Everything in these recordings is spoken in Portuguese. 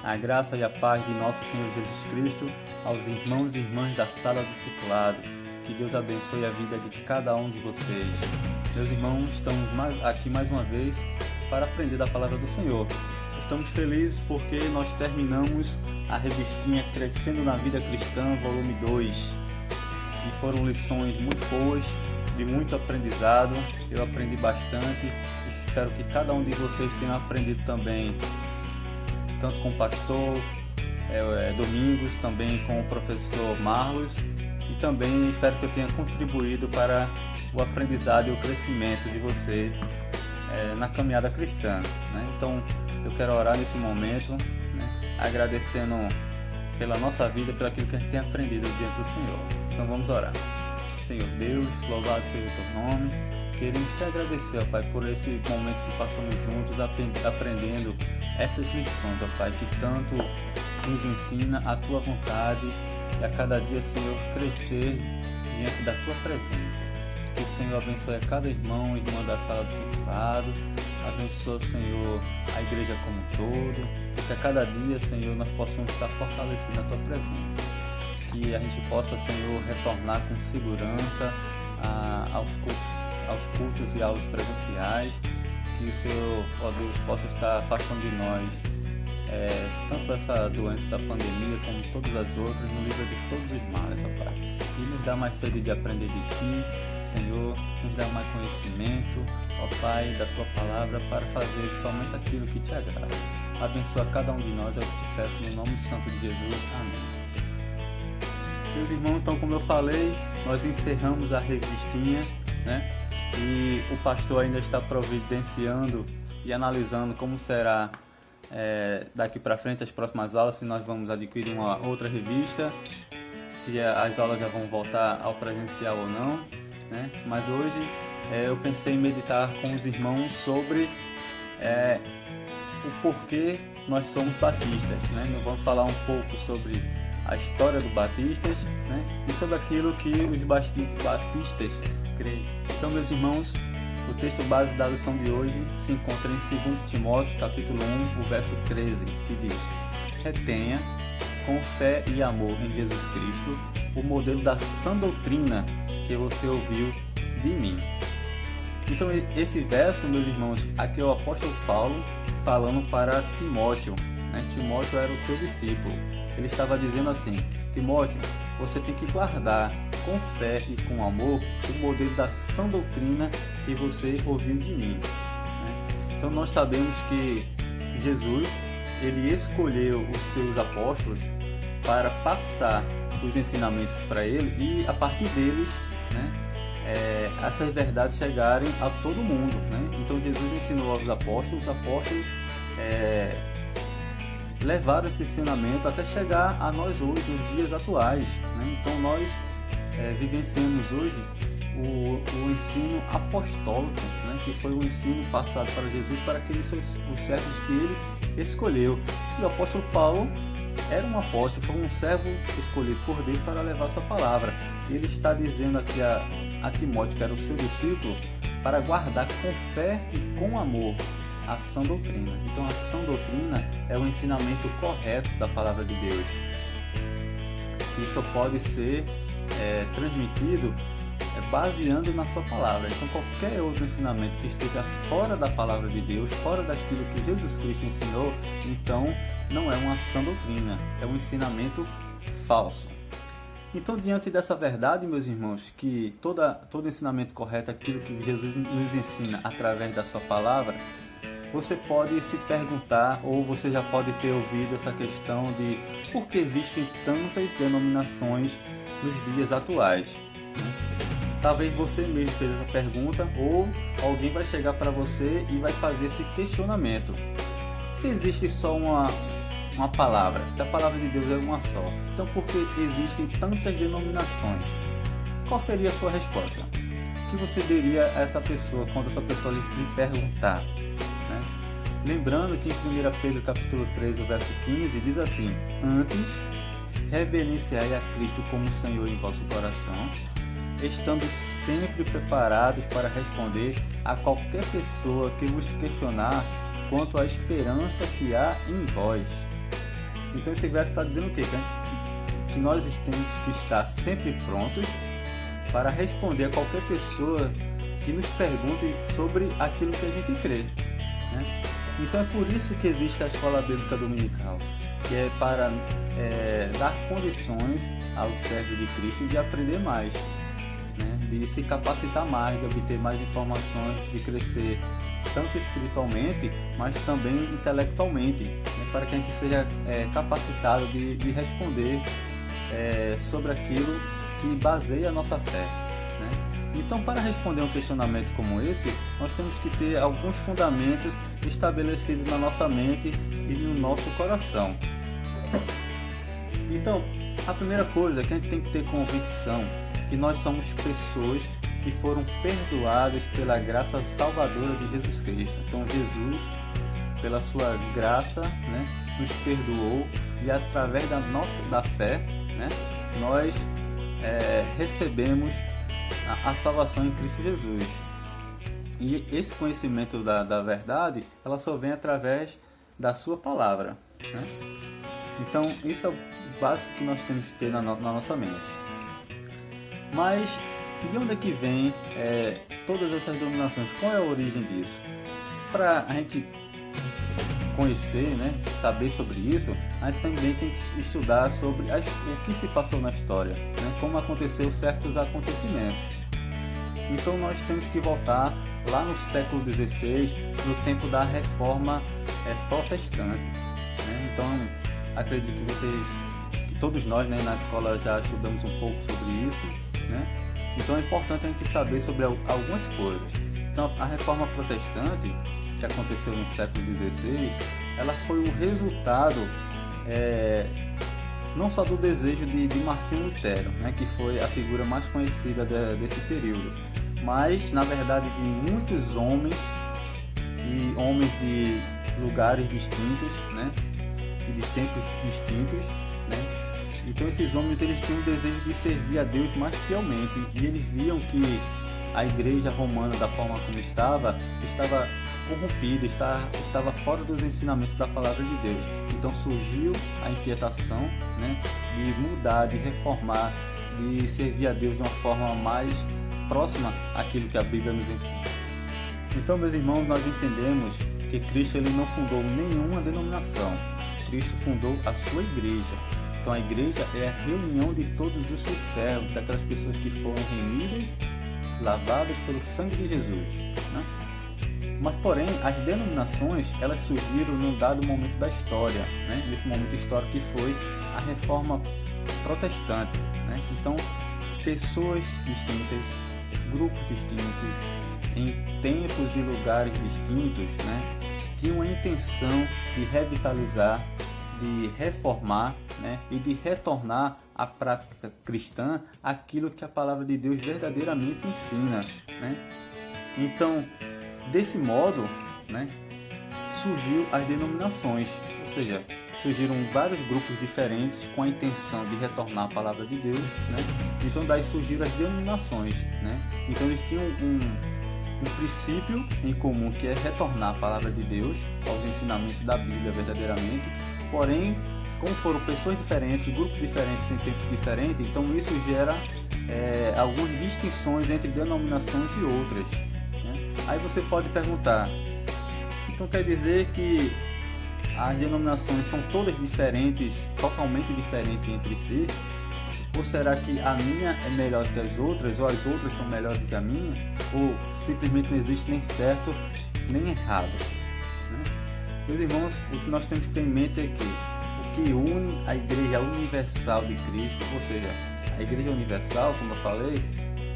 A graça e a paz de nosso Senhor Jesus Cristo aos irmãos e irmãs da sala do discipulado. Que Deus abençoe a vida de cada um de vocês. Meus irmãos, estamos aqui mais uma vez para aprender da palavra do Senhor. Estamos felizes porque nós terminamos a revistinha Crescendo na Vida Cristã, volume 2. E foram lições muito boas, de muito aprendizado. Eu aprendi bastante. Espero que cada um de vocês tenha aprendido também, tanto com o pastor Domingos, também com o professor Marlos, e também espero que eu tenha contribuído para o aprendizado e o crescimento de vocês na caminhada cristã, né? Então eu quero orar nesse momento, né? Agradecendo pela nossa vida, pelo aquilo que a gente tem aprendido diante do Senhor. Então vamos orar. Senhor Deus, louvado seja o teu nome. Queremos te agradecer, ó Pai, por esse momento que passamos juntos aprendendo essas lições, ó Pai, que tanto nos ensina a tua vontade e a cada dia, Senhor, crescer diante da tua presença. Que o Senhor abençoe a cada irmão e irmã da sala do discipulado, abençoe, Senhor, a igreja como um todo, e que a cada dia, Senhor, nós possamos estar fortalecidos na tua presença. Que a gente possa, Senhor, retornar com segurança aos cultos e aos presenciais, que o Senhor, ó Deus, possa estar afastando de nós tanto essa doença da pandemia como todas as outras, nos livra de todos os males, ó Pai. E nos dá mais sede de aprender de Ti, Senhor, nos dá mais conhecimento, ó Pai, da Tua Palavra, para fazer somente aquilo que Te agrada. Abençoa cada um de nós, eu te peço no nome santo de Jesus. Amém. Meus irmãos, então, como eu falei, nós encerramos a revistinha, né? E o pastor ainda está providenciando e analisando como será daqui para frente as próximas aulas, se nós vamos adquirir uma outra revista, se as aulas já vão voltar ao presencial ou não, né? Mas hoje eu pensei em meditar com os irmãos sobre o porquê nós somos batistas, né? Nós vamos falar um pouco sobre a história dos batistas, né? E sobre aquilo que os batistas creem. Então, meus irmãos, o texto base da lição de hoje se encontra em 2 Timóteo, capítulo 1, o verso 13, que diz: retenha, com fé e amor em Jesus Cristo, o modelo da sã doutrina que você ouviu de mim. Então, esse verso, meus irmãos, aqui é o apóstolo Paulo falando para Timóteo, né? Timóteo era o seu discípulo. Ele estava dizendo assim: Timóteo, você tem que guardar com fé e com amor o modelo da sã doutrina que você ouviu de mim, né? Então nós sabemos que Jesus, ele escolheu os seus apóstolos para passar os ensinamentos para ele e a partir deles, né, essas verdades chegarem a todo mundo, né? Então Jesus ensinou aos apóstolos, os apóstolos levaram esse ensinamento até chegar a nós hoje, nos dias atuais, né? Então nós vivenciamos hoje o ensino apostólico, né? Que foi o ensino passado para Jesus para aqueles os servos que ele escolheu. E o apóstolo Paulo era um apóstolo, foi um servo escolhido por Deus para levar sua palavra. Ele está dizendo aqui a Timóteo, que era o seu discípulo, para guardar com fé e com amor a sã doutrina. Então a sã doutrina é o ensinamento correto da palavra de Deus. Isso pode ser transmitido baseando na sua palavra. Então qualquer outro ensinamento que esteja fora da palavra de Deus, fora daquilo que Jesus Cristo ensinou, então não é uma sã doutrina, é um ensinamento falso. Então, diante dessa verdade, meus irmãos, que todo ensinamento correto é aquilo que Jesus nos ensina através da sua palavra, você pode se perguntar, ou você já pode ter ouvido essa questão de por que existem tantas denominações nos dias atuais. Talvez você mesmo fez essa pergunta, ou alguém vai chegar para você e vai fazer esse questionamento. Se existe só uma palavra, se a palavra de Deus é uma só, então por que existem tantas denominações? Qual seria a sua resposta? O que você diria a essa pessoa quando essa pessoa lhe perguntar? Lembrando que em 1 Pedro capítulo 3, o verso 15, diz assim: antes, reverenciai a Cristo como Senhor em vosso coração, estando sempre preparados para responder a qualquer pessoa que vos questionar quanto à esperança que há em vós. Então esse verso está dizendo o quê? Que nós temos que estar sempre prontos para responder a qualquer pessoa que nos pergunte sobre aquilo que a gente crê, né? Então é por isso que existe a Escola Bíblica Dominical, que é para dar condições ao servo de Cristo de aprender mais, né? De se capacitar mais, de obter mais informações, de crescer tanto espiritualmente, mas também intelectualmente, né? Para que a gente seja capacitado de responder sobre aquilo que baseia a nossa fé, né? Então, para responder um questionamento como esse, nós temos que ter alguns fundamentos estabelecidos na nossa mente e no nosso coração. Então, a primeira coisa é que a gente tem que ter convicção que nós somos pessoas que foram perdoadas pela graça salvadora de Jesus Cristo. Então, Jesus, pela sua graça, né, nos perdoou, e através da fé, né, nós recebemos a salvação em Cristo Jesus. E esse conhecimento da verdade, ela só vem através da sua palavra, né? Então, isso é o básico que nós temos que ter na nossa mente. Mas, de onde é que vem todas essas denominações? Qual é a origem disso? Para a gente conhecer, né, saber sobre isso, a gente também tem que estudar sobre o que se passou na história, né, como aconteceu certos acontecimentos. Então nós temos que voltar lá no século XVI, no tempo da Reforma Protestante, né? Então acredito que todos nós, né, na escola já estudamos um pouco sobre isso, né? Então é importante a gente saber sobre algumas coisas. Então a Reforma Protestante, que aconteceu no século XVI, ela foi o resultado não só do desejo de Martinho Lutero, né, que foi a figura mais conhecida desse período, mas na verdade de muitos homens de lugares distintos, né, e de tempos distintos, né. Então esses homens, eles tinham o desejo de servir a Deus mais fielmente, e eles viam que a igreja romana, da forma como estava corrompida, estava fora dos ensinamentos da palavra de Deus. Então surgiu a inquietação, né, de mudar, de reformar, de servir a Deus de uma forma mais próxima àquilo que a Bíblia nos ensina. Então, meus irmãos, nós entendemos que Cristo, ele não fundou nenhuma denominação. Cristo fundou a sua igreja. Então a igreja é a reunião de todos os seus servos, daquelas pessoas que foram remidas, lavadas pelo sangue de Jesus, né? Mas, porém, as denominações, elas surgiram num dado momento da história, né? Nesse momento histórico que foi a Reforma Protestante, né? Então, pessoas distintas, grupos distintos, em tempos e lugares distintos, né, tinham a intenção de revitalizar, de reformar, né, e de retornar à prática cristã aquilo que a palavra de Deus verdadeiramente ensina, né? Então, desse modo, né, surgiu as denominações, ou seja, surgiram vários grupos diferentes com a intenção de retornar a palavra de Deus, né? Então daí surgiram as denominações, né? Então eles tinham um princípio em comum, que é retornar a palavra de Deus aos ensinamentos da Bíblia verdadeiramente. Porém, como foram pessoas diferentes, grupos diferentes em tempos diferentes, então isso gera algumas distinções entre denominações e outras, né? Aí você pode perguntar, então quer dizer que as denominações são todas diferentes, totalmente diferentes entre si? Ou será que a minha é melhor que as outras, ou as outras são melhores que a minha? Ou simplesmente não existe nem certo nem errado, né? Meus irmãos, o que nós temos que ter em mente é que o que une a Igreja Universal de Cristo, ou seja, a Igreja Universal, como eu falei,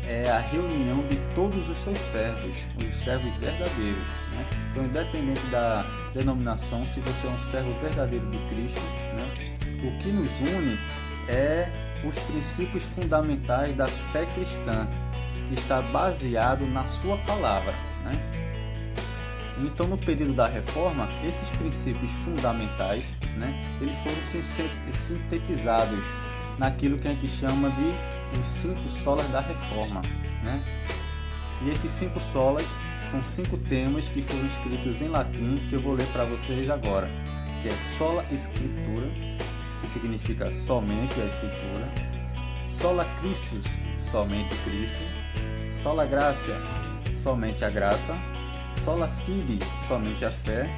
é a reunião de todos os seus servos, os servos verdadeiros, né? Então, independente da denominação, se você é um servo verdadeiro de Cristo, né, o que nos une é os princípios fundamentais da fé cristã, que está baseado na sua palavra, né? Então, no período da Reforma, esses princípios fundamentais, né, eles foram sintetizados naquilo que a gente chama de os 5 solas da Reforma, né? E esses 5 solas são 5 temas que foram escritos em latim, que eu vou ler para vocês agora, que é sola scriptura, que significa somente a Escritura, sola Christus, somente Cristo, sola gratia, somente a graça, sola fide, somente a fé,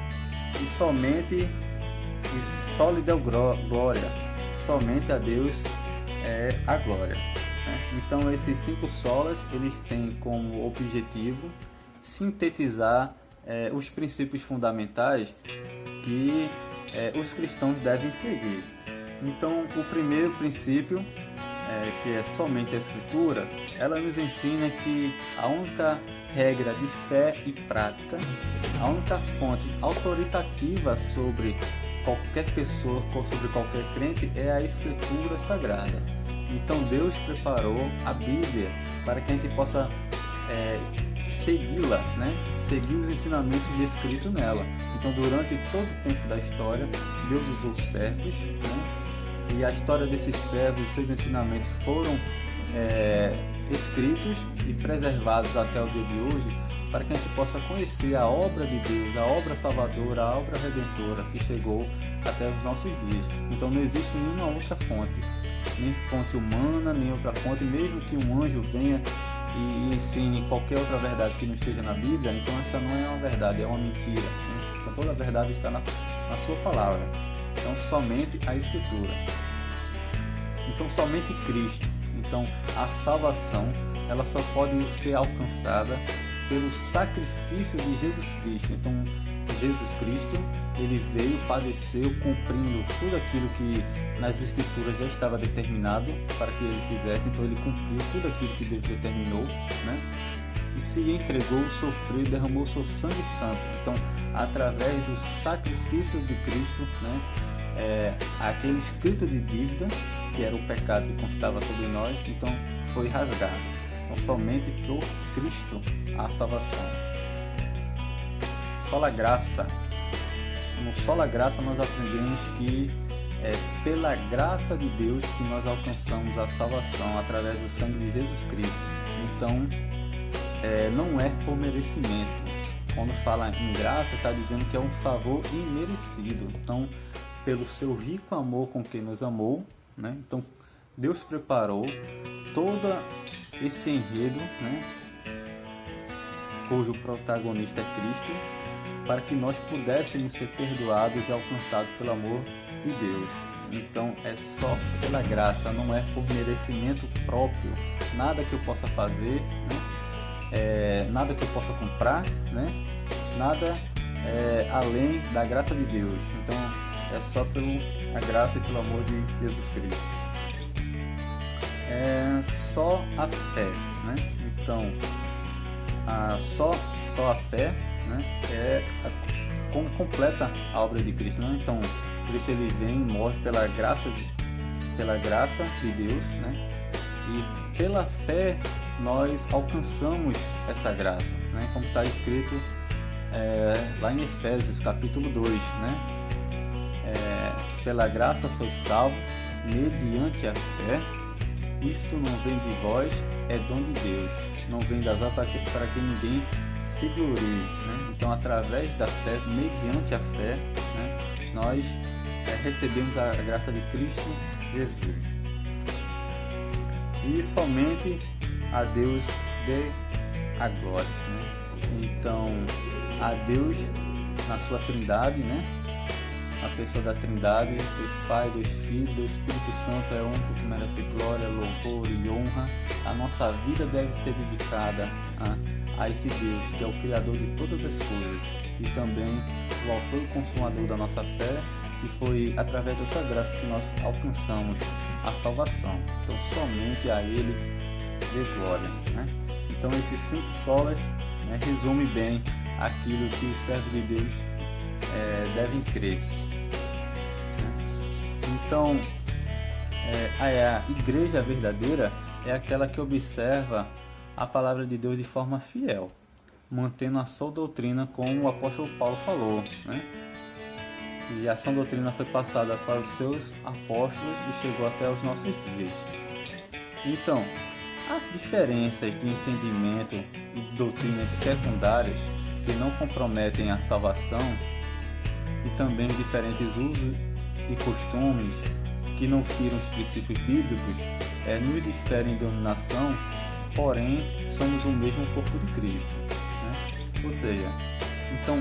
e somente e soli Deo glória, somente a Deus é a glória. Então esses 5 solas, eles têm como objetivo sintetizar os princípios fundamentais que os cristãos devem seguir. Então o primeiro princípio, que é somente a Escritura, ela nos ensina que a única regra de fé e prática, a única fonte autoritativa sobre qualquer pessoa, sobre qualquer crente, é a Escritura Sagrada. Então Deus preparou a Bíblia para que a gente possa segui-la, seguir os ensinamentos descritos nela. Então durante todo o tempo da história, Deus usou servos, e a história desses servos e seus ensinamentos foram escritos e preservados até o dia de hoje, para que a gente possa conhecer a obra de Deus, a obra salvadora, a obra redentora que chegou até os nossos dias. Então não existe nenhuma outra fonte, nem fonte humana, nem outra fonte, mesmo que um anjo venha e ensine qualquer outra verdade que não esteja na Bíblia, então essa não é uma verdade, é uma mentira. Então toda a verdade está na sua palavra. Então somente a Escritura. Então somente Cristo. Então a salvação, ela só pode ser alcançada pelo sacrifício de Jesus Cristo. Então Jesus Cristo, ele veio, padeceu, cumprindo tudo aquilo que nas Escrituras já estava determinado para que ele fizesse. Então ele cumpriu tudo aquilo que Deus determinou, e se entregou, sofreu, derramou seu sangue santo. Então, através do sacrifício de Cristo, aquele escrito de dívida, que era o pecado que constava sobre nós, então foi rasgado. Então, somente por Cristo a salvação. Sola graça. No sola graça nós aprendemos que é pela graça de Deus que nós alcançamos a salvação através do sangue de Jesus Cristo. Então, não é por merecimento. Quando fala em graça, está dizendo que é um favor imerecido. Então, pelo seu rico amor com quem nos amou, então Deus preparou todo esse enredo, cujo protagonista é Cristo, para que nós pudéssemos ser perdoados e alcançados pelo amor de Deus. Então é só pela graça, não é por merecimento próprio, nada que eu possa fazer, nada que eu possa comprar, nada além da graça de Deus. Então é só pela graça e pelo amor de Jesus Cristo. É só a fé, Então só a fé, como completa a obra de Cristo, Então Cristo ele vem e morre pela graça de Deus, e pela fé nós alcançamos essa graça, como está escrito lá em Efésios capítulo 2, pela graça sois salvos mediante a fé. Isto não vem de vós, é dom de Deus, não vem das obras para que ninguém se glorie. Então, através da fé, mediante a fé, nós recebemos a graça de Cristo Jesus. E somente a Deus dê a glória. Então, a Deus na sua trindade, a pessoa da trindade, Deus Pai, Deus Filho, Deus Espírito Santo é único que merece glória, louvor e honra. A nossa vida deve ser dedicada a esse Deus que é o Criador de todas as coisas e também o autor e consumador da nossa fé, e foi através dessa graça que nós alcançamos a salvação. Então somente a Ele dê glória. Então esses 5 solas resume bem aquilo que os servos de Deus devem crer. Então, a igreja verdadeira é aquela que observa a palavra de Deus de forma fiel, mantendo a sã doutrina, como o apóstolo Paulo falou, E a sã doutrina foi passada para os seus apóstolos e chegou até os nossos dias. Então, há diferenças de entendimento e doutrinas secundárias que não comprometem a salvação, e também diferentes usos e costumes que não firam os princípios bíblicos nos diferem em denominação, porém somos o mesmo corpo de Cristo, né? Ou seja, então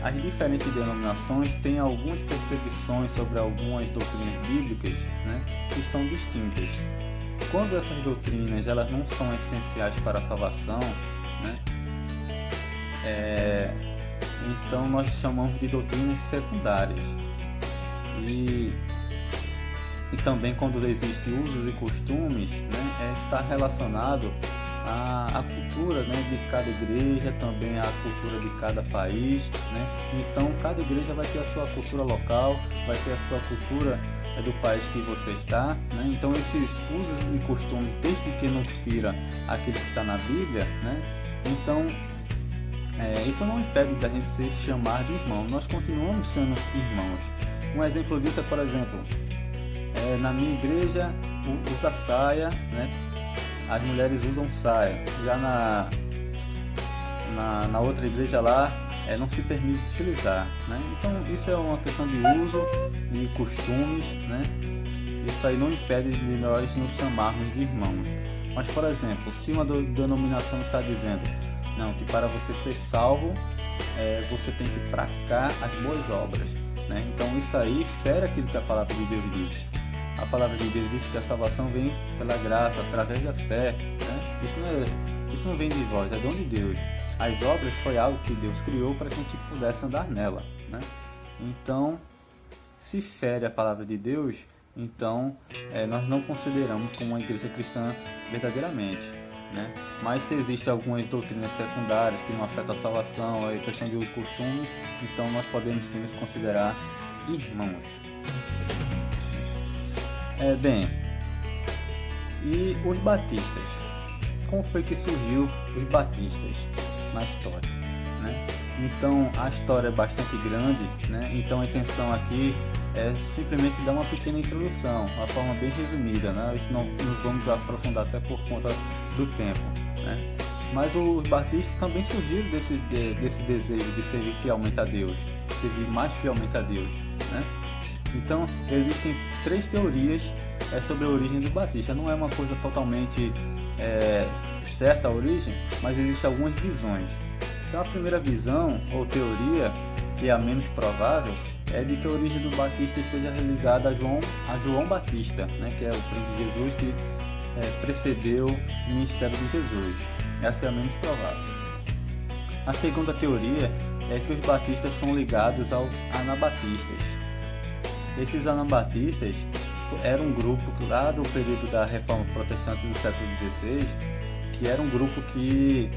as diferentes denominações têm algumas percepções sobre algumas doutrinas bíblicas, né, que são distintas. Quando essas doutrinas elas não são essenciais para a salvação, né, então nós chamamos de doutrinas secundárias. E também quando existem usos e costumes, né, está relacionado à cultura, né, de cada igreja, também à cultura de cada país, né? Então cada igreja vai ter a sua cultura local, vai ter a sua cultura do país que você está, né? Então esses usos e costumes, desde que não fira aquilo que está na Bíblia, né? Então isso não impede da gente se chamar de irmão, nós continuamos sendo irmãos. Um exemplo disso é, por exemplo, na minha igreja usa saia, né? As mulheres usam saia. Já na outra igreja lá não se permite utilizar, né? Então isso é uma questão de uso, de costumes, né? Isso aí não impede de nós nos chamarmos de irmãos. Mas, por exemplo, se uma denominação está dizendo não, que para você ser salvo você tem que praticar as boas obras, né? Então isso aí fere aquilo que a palavra de Deus diz. A palavra de Deus diz que a salvação vem pela graça, através da fé, né? Isso não vem de vós, é dom de Deus. As obras foi algo que Deus criou para que a gente pudesse andar nela, né? Então, se fere a palavra de Deus, então nós não consideramos como uma igreja cristã verdadeiramente, né? Mas se existem algumas doutrinas secundárias que não afetam a salvação, a questão de uso e costumes, então nós podemos sim nos considerar irmãos. Bem, e os batistas? Como foi que surgiu os batistas na história, né? Então a história é bastante grande, né? Então a intenção aqui é simplesmente dar uma pequena introdução, uma forma bem resumida, né? Isso não nos vamos aprofundar até por conta do tempo, né? Mas os batistas também surgiram desse desejo de servir fielmente a Deus, servir mais fielmente a Deus, né? Então, existem 3 teorias sobre a origem do batista. Não é uma coisa totalmente certa a origem, mas existem algumas visões. Então, a primeira visão, ou teoria, que é a menos provável, é de que a origem do batista esteja ligada a João Batista, né, que é o primo de Jesus que precedeu o ministério de Jesus. Essa é a menos provável. A segunda teoria é que os batistas são ligados aos anabatistas. Esses anabatistas eram um grupo lá do período da Reforma Protestante do século XVI, que era um grupo que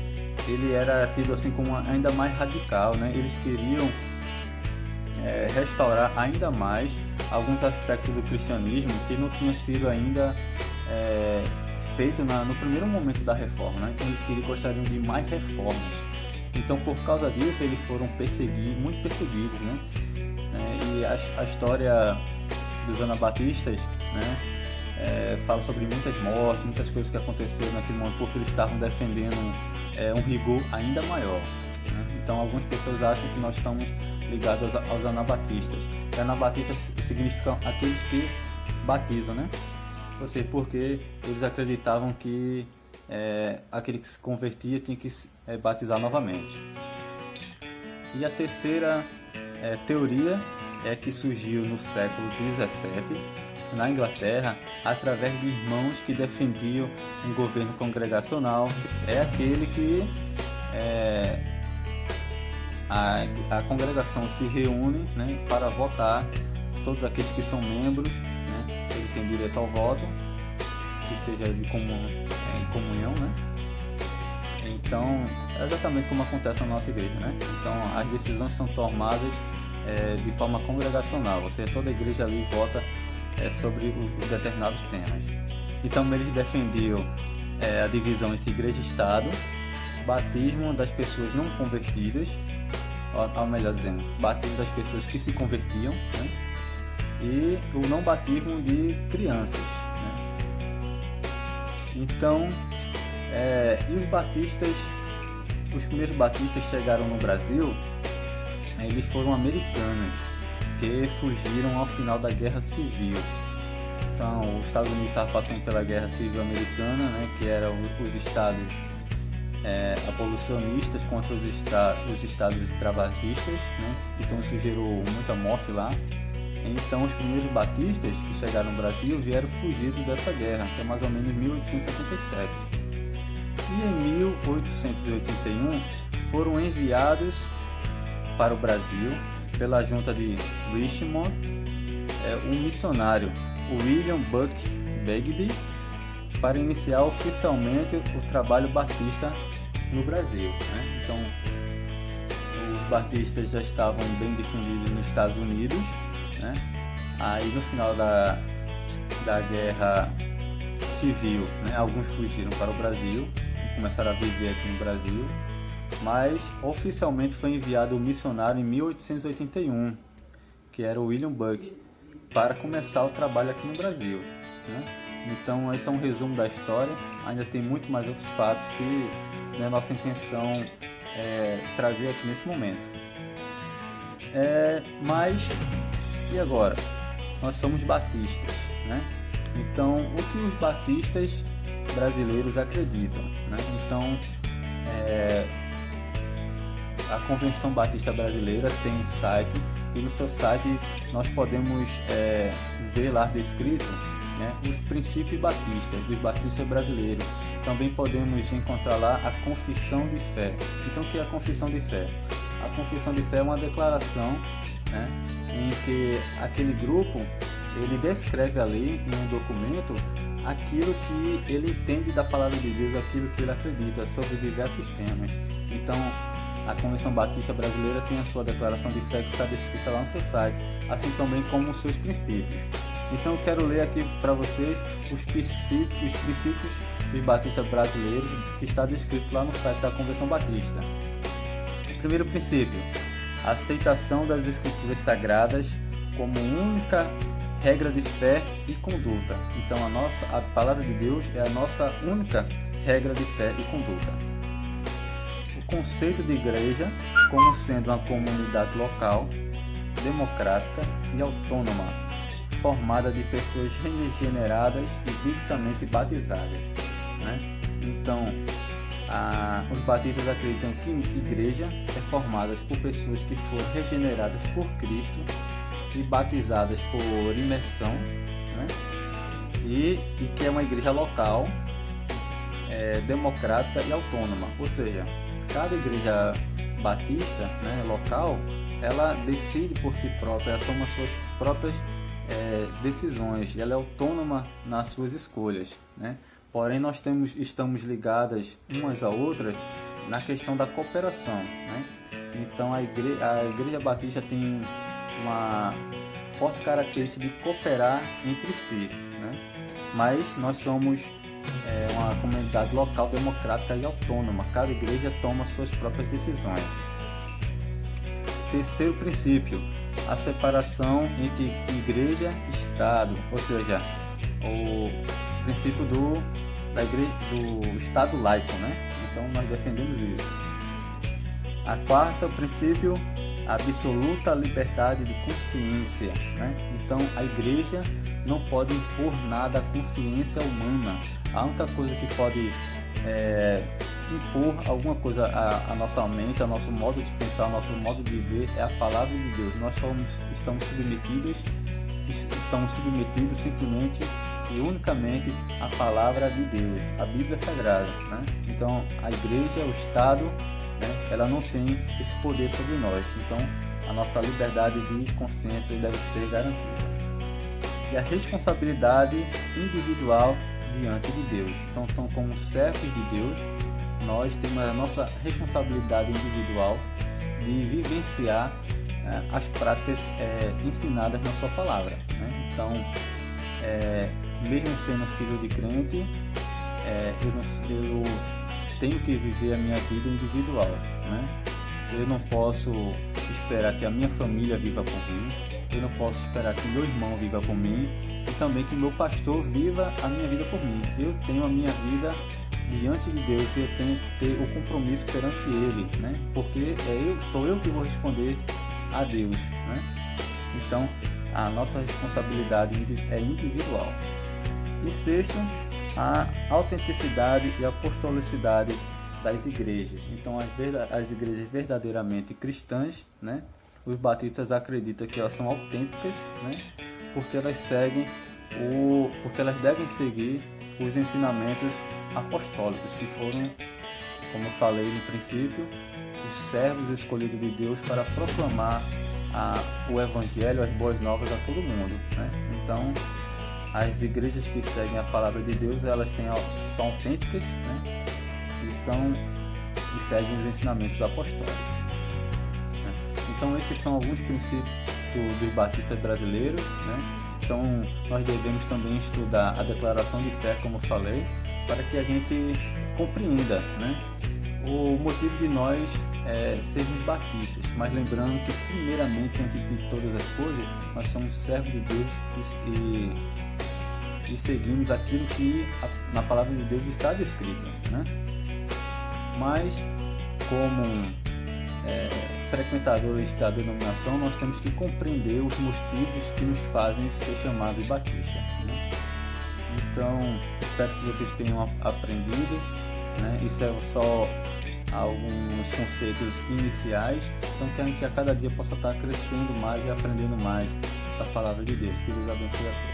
ele era tido assim como ainda mais radical, né? Eles queriam restaurar ainda mais alguns aspectos do cristianismo que não tinha sido ainda feito no primeiro momento da Reforma, né? Então eles gostariam de mais reformas. Então, por causa disso, eles foram muito perseguidos, né? E a história dos anabatistas, né, fala sobre muitas mortes, muitas coisas que aconteceram naquele momento, porque eles estavam defendendo um rigor ainda maior, né? Então, algumas pessoas acham que nós estamos ligados aos anabatistas. E anabatistas significam aqueles que batizam, né? Ou seja, porque eles acreditavam que aquele que se convertia tinha que batizar novamente. E a terceira teoria é que surgiu no século XVII, na Inglaterra, através de irmãos que defendiam um governo congregacional. É aquele que a congregação se reúne, né, para votar todos aqueles que são membros, né, eles têm direito ao voto, que esteja em comunhão, né? Então, é exatamente como acontece na nossa igreja, né? Então, as decisões são tomadas de forma congregacional, ou seja, toda a igreja ali vota sobre os determinados temas. Então, eles defendiam a divisão entre igreja e Estado, batismo das pessoas não convertidas, ou melhor dizendo, batismo das pessoas que se convertiam, né? E o não batismo de crianças, né? Então, e os batistas, os primeiros batistas chegaram no Brasil, eles foram americanos, que fugiram ao final da Guerra Civil. Então, os Estados Unidos estavam passando pela Guerra Civil Americana, né, que eram os estados abolicionistas contra os estados escravagistas, né? Então isso gerou muita morte lá. Então os primeiros batistas que chegaram no Brasil vieram fugidos dessa guerra, que é mais ou menos em 1877. E em 1881 foram enviados para o Brasil pela junta de Richmond um missionário, William Buck Begbie, para iniciar oficialmente o trabalho batista no Brasil, né? Então, os batistas já estavam bem difundidos nos Estados Unidos, né? Aí no final da Guerra Civil, né, alguns fugiram para o Brasil e começaram a viver aqui no Brasil, mas oficialmente foi enviado um missionário em 1881, que era o William Buck, para começar o trabalho aqui no Brasil, né? Então esse é um resumo da história, ainda tem muito mais outros fatos que é nossa intenção trazer aqui nesse momento. Mas, e agora? Nós somos batistas, né? Então, o que os batistas brasileiros acreditam, né? Então, a Convenção Batista Brasileira tem um site, e no seu site nós podemos ver lá descrito, né, os princípios batistas, dos batistas brasileiros. Também podemos encontrar lá a Confissão de Fé. Então, o que é a Confissão de Fé? A Confissão de Fé é uma declaração, né, em que aquele grupo ele descreve ali em um documento aquilo que ele entende da palavra de Deus, aquilo que ele acredita sobre diversos temas. Então, a Convenção Batista Brasileira tem a sua declaração de fé que está descrita lá no seu site, assim também como os seus princípios. Então eu quero ler aqui para vocês os princípios dos batistas brasileiros que está descrito lá no site da Convenção Batista. Primeiro princípio: a aceitação das Escrituras Sagradas como única regra de fé e conduta. Então a palavra de Deus é a nossa única regra de fé e conduta. O conceito de igreja como sendo uma comunidade local, democrática e autônoma, formada de pessoas regeneradas e biblicamente batizadas, né? Então, os batistas acreditam que igreja é formada por pessoas que foram regeneradas por Cristo e batizadas por imersão, né? E que é uma igreja local, democrática e autônoma, ou seja, cada igreja batista, né, local, ela decide por si própria, ela toma suas próprias decisões, ela é autônoma nas suas escolhas, né? Porém, nós estamos ligadas umas a outras na questão da cooperação, né? Então, a igreja batista tem uma forte característica de cooperar entre si, né? Mas nós somos uma comunidade local, democrática e autônoma. Cada igreja toma suas próprias decisões. Terceiro princípio: a separação entre igreja e Estado, ou seja, o princípio do Estado laico, né? Então nós defendemos isso. A quarta, o princípio: a absoluta liberdade de consciência, né? Então a igreja não pode impor nada à consciência humana. A única coisa que pode impor alguma coisa à nossa mente, ao nosso modo de pensar, ao nosso modo de viver é a palavra de Deus. Nós estamos submetidos simplesmente e unicamente à palavra de Deus, a Bíblia Sagrada, né? Então a igreja, o Estado, né, ela não tem esse poder sobre nós. Então a nossa liberdade de consciência deve ser garantida. E a responsabilidade individual diante de Deus. Então, como servos de Deus, nós temos a nossa responsabilidade individual de vivenciar as práticas ensinadas na sua palavra, né? Então, mesmo sendo filho de crente, eu tenho que viver a minha vida individual, né? Eu não posso esperar que a minha família viva por mim, eu não posso esperar que meu irmão viva por mim e também que meu pastor viva a minha vida por mim. Eu tenho a minha vida diante de Deus e eu tenho que ter o compromisso perante Ele, né? Porque sou eu que vou responder a Deus, né? Então, a nossa responsabilidade é individual. E sexto, a autenticidade e apostolicidade das igrejas. Então, as igrejas verdadeiramente cristãs, né? Os batistas acreditam que elas são autênticas, né? Porque elas devem seguir os ensinamentos apostólicos, que foram, como eu falei no princípio, os servos escolhidos de Deus para proclamar o Evangelho, as boas novas a todo mundo, né? Então, as igrejas que seguem a palavra de Deus, elas são autênticas, né? E seguem os ensinamentos apostólicos, né? Então, esses são alguns princípios dos batistas brasileiros, né? Então, nós devemos também estudar a declaração de fé, como eu falei, para que a gente compreenda, né, o motivo de nós sermos batistas. Mas lembrando que, primeiramente, antes de todas as coisas, nós somos servos de Deus e seguimos aquilo que na palavra de Deus está descrito, né? Mas, como frequentadores da denominação, nós temos que compreender os motivos que nos fazem ser chamados de batista, né? Então, espero que vocês tenham aprendido, né? Isso é só alguns conceitos iniciais, então que a gente a cada dia possa estar crescendo mais e aprendendo mais da palavra de Deus. Que Deus abençoe a todos.